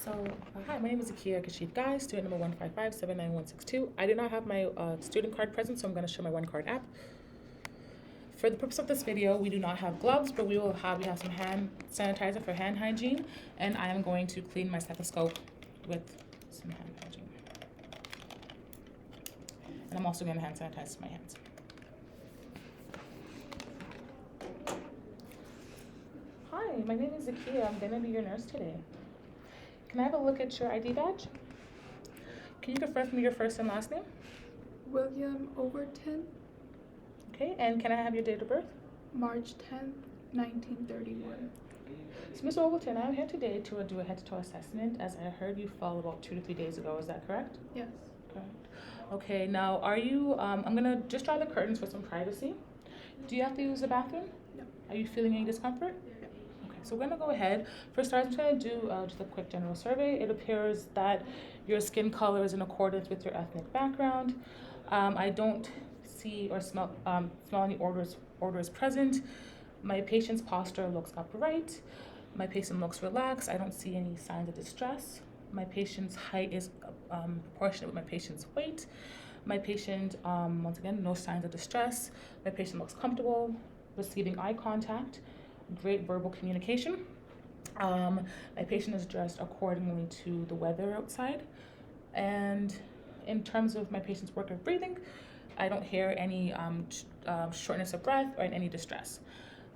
Hi, my name is Akia Kashif Guy, student number 155-79162. I did not have my student card present, so I'm going to show my one card app. For the purpose of this video, we do not have gloves, but we have some hand sanitizer for hand hygiene, and I am going to clean my stethoscope with some hand hygiene. And I'm also going to hand sanitize my hands. Hi, my name is Akia. I'm going to be your nurse today. Can I have a look at your ID badge? Can you confirm for me your first and last name? William Overton, Okay, and can I have your date of birth? March 10th, 1931. So, Mr. Overton, I'm here today to do a head-to-toe assessment, as I heard you fall about 2 to 3 days ago. Is that correct? Yes. Correct. Okay, now are you, I'm gonna just draw the curtains for some privacy. Do you have to use the bathroom? No. Are you feeling any discomfort? No. Okay, so we're gonna go ahead. For starters, I'm gonna do just a quick general survey. It appears that your skin color is in accordance with your ethnic background. I don't see or smell any odors present. My patient's posture looks upright. My patient looks relaxed. I don't see any signs of distress. My patient's height is proportionate with my patient's weight. My patient, once again, no signs of distress. My patient looks comfortable, receiving eye contact, great verbal communication. My patient is dressed accordingly to the weather outside. And in terms of my patient's work of breathing, I don't hear any shortness of breath or any distress.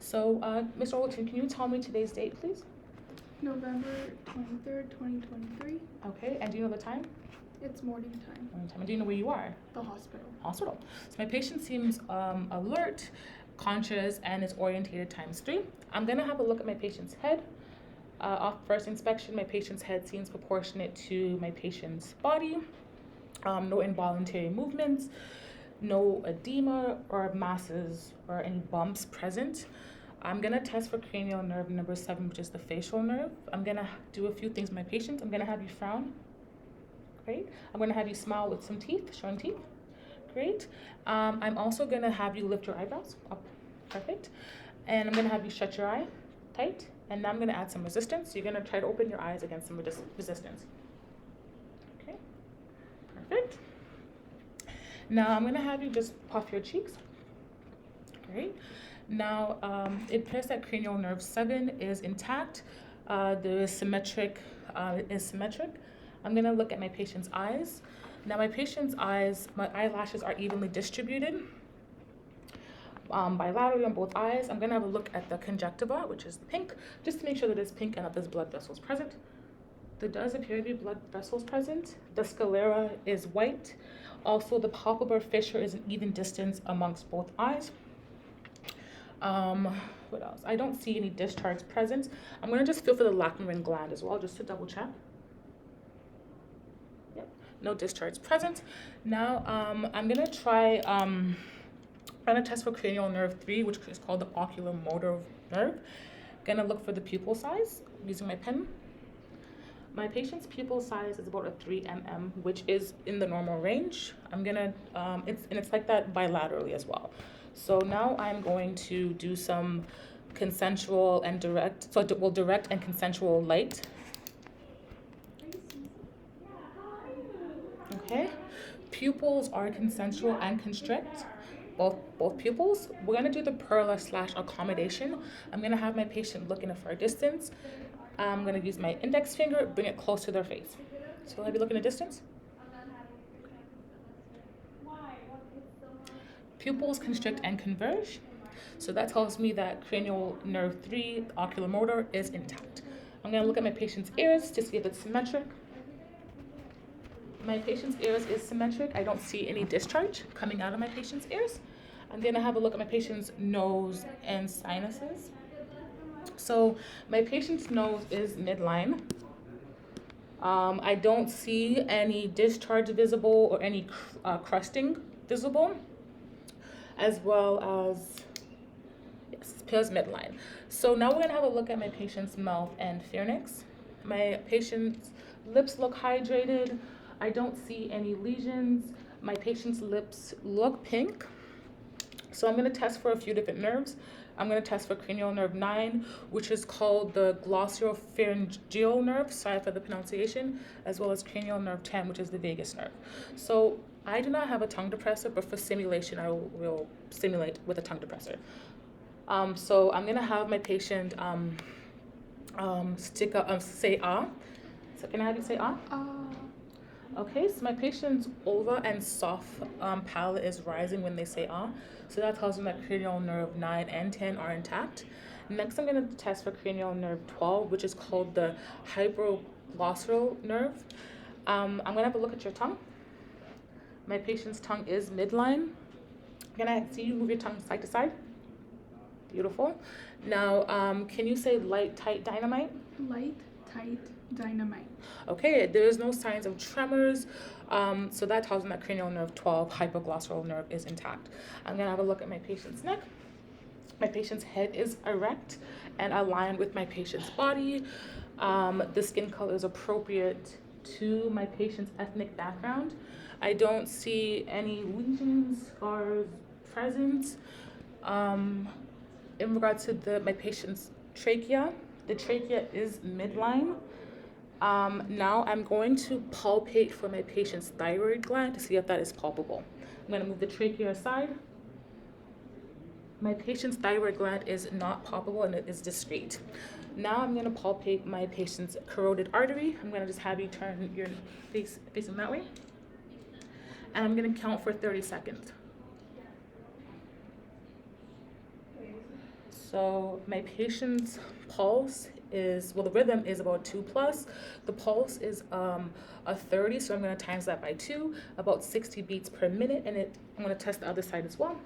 So, Mr. Overton, can you tell me today's date, please? November 23rd, 2023. Okay, and do you know the time? It's morning time. Morning time. And do you know where you are? The hospital. Hospital. So my patient seems alert, conscious, and is orientated ×3. I'm gonna have a look at my patient's head. Off first inspection, my patient's head seems proportionate to my patient's body. No involuntary movements, no edema or masses or any bumps present. I'm gonna test for cranial nerve number 7, which is the facial nerve. I'm gonna do a few things with my patient. I'm gonna have you frown. Great. I'm gonna have you smile with some teeth, showing teeth. Great. I'm also gonna have you lift your eyebrows up. Perfect. And I'm gonna have you shut your eye tight. And now I'm gonna add some resistance. So you're gonna try to open your eyes against some resistance. Okay. Perfect. Now I'm gonna have you just puff your cheeks. Great. Now it appears that cranial nerve 7 is intact. The symmetric is symmetric. I'm gonna look at my patient's eyes. Now my patient's eyes, my eyelashes are evenly distributed bilaterally on both eyes. I'm gonna have a look at the conjunctiva, which is the pink, just to make sure that it's pink and that there's blood vessels present. There does appear to be blood vessels present. The sclera is white. Also, the palpebral fissure is an even distance amongst both eyes. What else? I don't see any discharge present. I'm gonna just feel for the lacrimal gland as well, just to double check. Yep, no discharge present. Now, I'm gonna try, I'm gonna test for cranial nerve 3, which is called the oculomotor nerve. Gonna look for the pupil size using my pen. My patient's pupil size is about a 3 mm, which is in the normal range. I'm gonna, it's like that bilaterally as well. So now I'm going to do some consensual and direct, direct and consensual light. Okay, pupils are consensual and constrict, both pupils. We're gonna do the perla/accommodation. I'm gonna have my patient look in a far distance. I'm gonna use my index finger, bring it close to their face. So have you look in a distance? Pupils constrict and converge. So that tells me that cranial nerve 3, oculomotor, is intact. I'm gonna look at my patient's ears to see if it's symmetric. My patient's ears is symmetric. I don't see any discharge coming out of my patient's ears. I'm gonna have a look at my patient's nose and sinuses. So my patient's nose is midline. I don't see any discharge visible or any crusting visible, as well as, yes, appears midline. So now we're gonna have a look at my patient's mouth and pharynx. My patient's lips look hydrated. I don't see any lesions. My patient's lips look pink. So I'm going to test for a few different nerves. I'm going to test for cranial nerve 9, which is called the glossopharyngeal nerve, sorry for the pronunciation, as well as cranial nerve 10, which is the vagus nerve. So I do not have a tongue depressor, but for simulation, I will simulate with a tongue depressor. So I'm going to have my patient say ah. So can I have you say ah? Okay, so my patient's ulva and soft palate is rising when they say ah. So that tells me that cranial nerve 9 and 10 are intact. Next, I'm going to test for cranial nerve 12, which is called the hypoglossal nerve. I'm going to have a look at your tongue. My patient's tongue is midline. Can I see you move your tongue side to side? Beautiful. Now, can you say light, tight, dynamite? Light, tight, dynamite. Okay, there's no signs of tremors, so that tells me that cranial nerve 12, hypoglossal nerve, is intact. I'm gonna have a look at my patient's neck. My patient's head is erect and aligned with my patient's body. The skin color is appropriate to my patient's ethnic background. I don't see any lesions, scars present. In regards to my patient's trachea, the trachea is midline. Now I'm going to palpate for my patient's thyroid gland to see if that is palpable. I'm going to move the trachea aside. My patient's thyroid gland is not palpable and it is discrete. Now I'm going to palpate my patient's carotid artery. I'm going to just have you turn your face facing that way. And I'm going to count for 30 seconds. So my patient's pulse is, well, the rhythm is about 2+. The pulse is a 30, so I'm going to times that by 2, about 60 beats per minute, and I'm going to test the other side as well.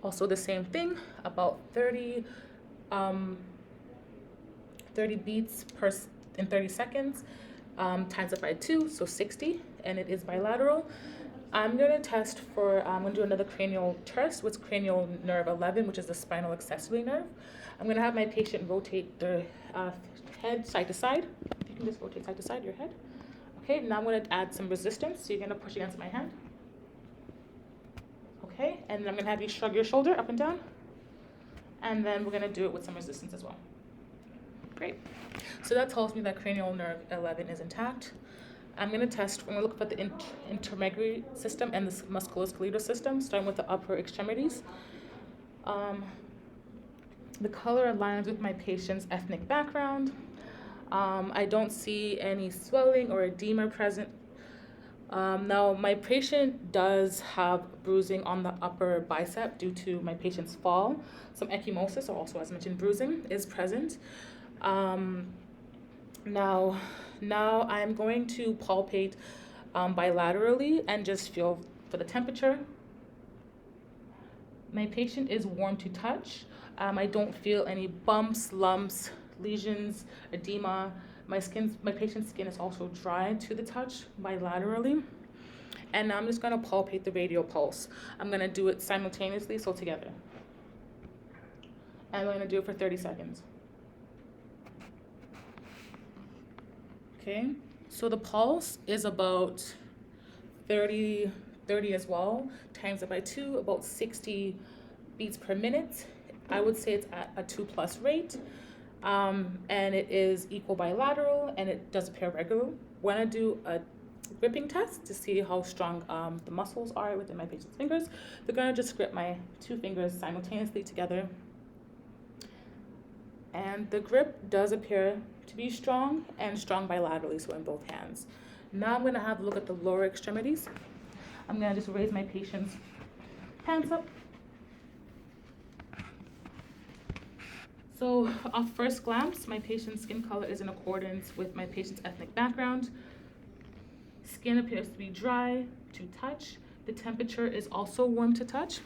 Also the same thing, about 30 beats in 30 seconds, times it by 2, so 60, and it is bilateral. I'm going to test for, I'm going to do another cranial test with cranial nerve 11, which is the spinal accessory nerve. I'm going to have my patient rotate their head side to side. If you can just rotate side to side, your head. Okay, now I'm going to add some resistance. So you're going to push against my hand. Okay, and then I'm going to have you shrug your shoulder up and down. And then we're going to do it with some resistance as well. Great. So that tells me that cranial nerve 11 is intact. I'm going to test, I'm going to look at the intermedullary system and the musculoskeletal system, starting with the upper extremities. The color aligns with my patient's ethnic background. I don't see any swelling or edema present. Now, my patient does have bruising on the upper bicep due to my patient's fall. Some ecchymosis, or also as mentioned, bruising is present. Now I'm going to palpate bilaterally and just feel for the temperature. My patient is warm to touch. I don't feel any bumps, lumps, lesions, edema. My patient's skin is also dry to the touch bilaterally. And now I'm just going to palpate the radial pulse. I'm going to do it simultaneously, so together. And I'm going to do it for 30 seconds. Okay, so the pulse is about 30 as well, times it by 2, about 60 beats per minute. I would say it's at a 2+ rate, and it is equal bilateral, and it does appear regular. When I do a gripping test to see how strong the muscles are within my patient's fingers, they're going to just grip my 2 fingers simultaneously together. And the grip does appear to be strong and strong bilaterally, so in both hands. Now I'm going to have a look at the lower extremities. I'm going to just raise my patient's hands up. So off first glance, my patient's skin color is in accordance with my patient's ethnic background. Skin appears to be dry to touch. The temperature is also warm to touch.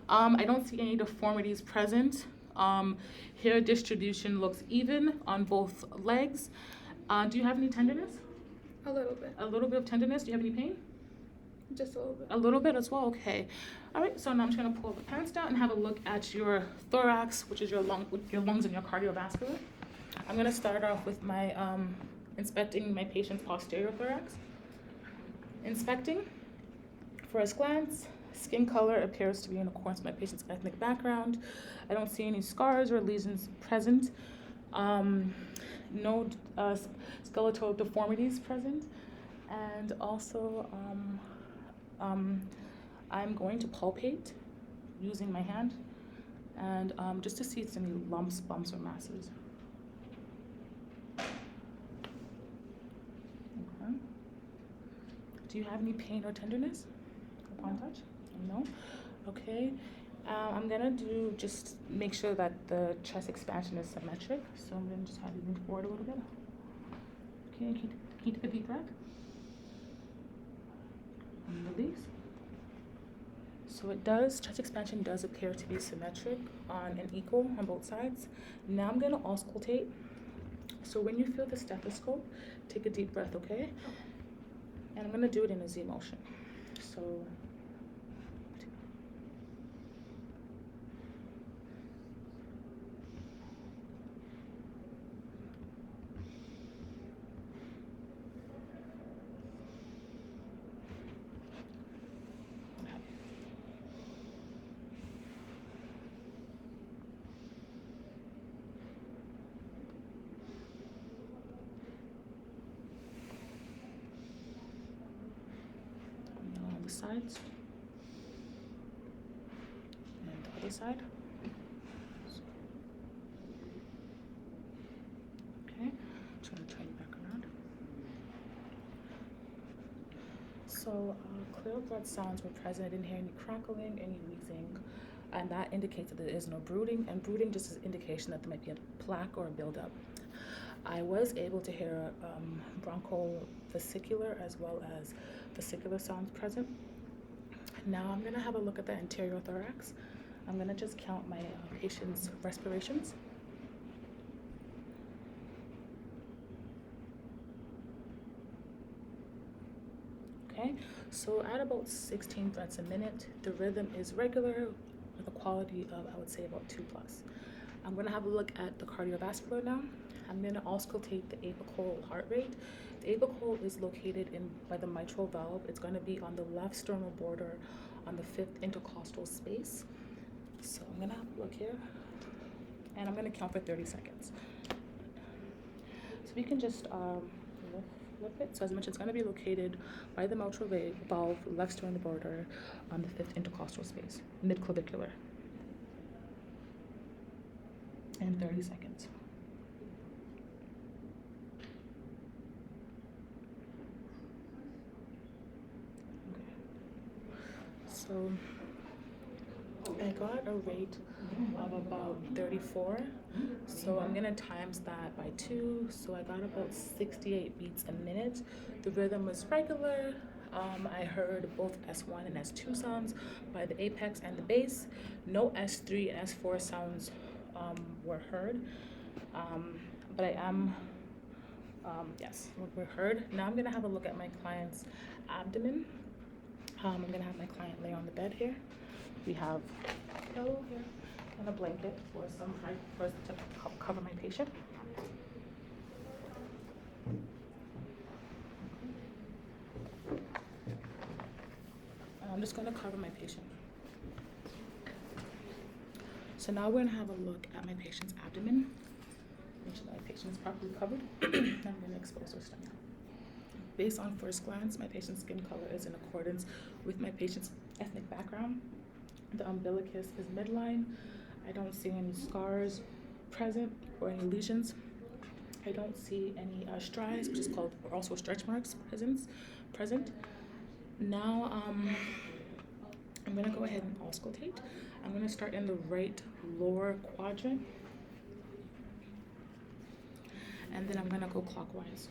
I don't see any deformities present. Hair distribution looks even on both legs. Do you have any tenderness? A little bit. A little bit of tenderness. Do you have any pain? Just a little bit. A little bit as well, okay. All right, so now I'm just gonna pull the pants down and have a look at your thorax, which is your lungs and your cardiovascular. I'm gonna start off with my inspecting my patient's posterior thorax. Inspecting, first glance, skin color appears to be in accordance with my patient's ethnic background. I don't see any scars or lesions present. No skeletal deformities present. And also, I'm going to palpate using my hand and just to see if there's any lumps, bumps, or masses. Okay. Do you have any pain or tenderness upon touch? No? Okay. I'm gonna just make sure that the chest expansion is symmetric. So I'm gonna just have you move forward a little bit. Okay, can you take a deep breath? And release. So chest expansion does appear to be symmetric and equal on both sides. Now I'm gonna auscultate. So when you feel the stethoscope, take a deep breath, okay? And I'm gonna do it in a Z motion. So, on the sides and the other side. Okay, trying to turn it back around. So clear blood sounds were present. I didn't hear any crackling, any wheezing, and that indicates that there is no brooding, and brooding just is an indication that there might be a plaque or a buildup. I was able to hear broncho-vesicular as well as vesicular sounds present. Now I'm gonna have a look at the anterior thorax. I'm gonna just count my patient's respirations. Okay, so at about 16 breaths a minute, the rhythm is regular with a quality of, I would say, about 2+. I'm gonna have a look at the cardiovascular now. I'm gonna auscultate the apical heart rate. The apical is located by the mitral valve. It's gonna be on the left sternal border on the 5th intercostal space. So I'm gonna have a look here, and I'm gonna count for 30 seconds. So we can just lift it. So as mentioned, it's gonna be located by the mitral valve, left sternal border on the 5th intercostal space, mid-clavicular. And 30 seconds. So I got a rate of about 34. So I'm gonna times that by 2. So I got about 68 beats a minute. The rhythm was regular. I heard both S1 and S2 sounds by the apex and the base. No S3 and S4 sounds were heard. But I am, yes, were heard. Now I'm gonna have a look at my client's abdomen. I'm gonna have my client lay on the bed here. We have a pillow here and a blanket for to help cover my patient. And I'm just gonna cover my patient. So now we're gonna have a look at my patient's abdomen. Make sure that my patient is properly covered. I'm gonna expose her stomach. Based on first glance, my patient's skin color is in accordance with my patient's ethnic background. The umbilicus is midline. I don't see any scars present or any lesions. I don't see any strides, which is called also stretch marks present. Now I'm gonna go ahead and auscultate. I'm gonna start in the right lower quadrant, and then I'm gonna go clockwise.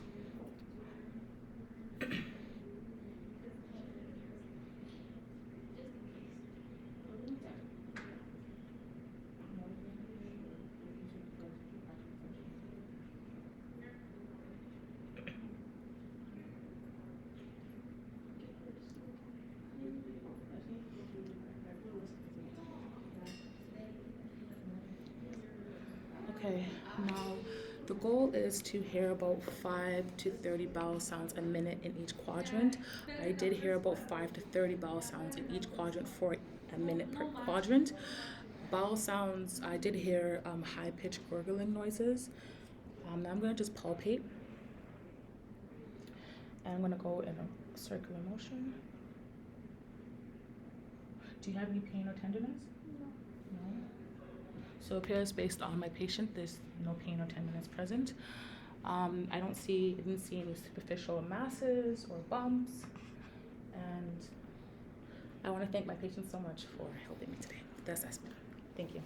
Okay, now The goal is to hear about 5 to 30 bowel sounds a minute in each quadrant. I did hear about 5 to 30 bowel sounds in each quadrant for a minute per quadrant. Bowel sounds, I did hear high-pitched gurgling noises. Now I'm going to just palpate. And I'm going to go in a circular motion. Do you have any pain or tenderness? No. So it appears based on my patient, there's no pain or tenderness present. I didn't see any superficial masses or bumps. And I want to thank my patient so much for helping me today with the assessment. Thank you.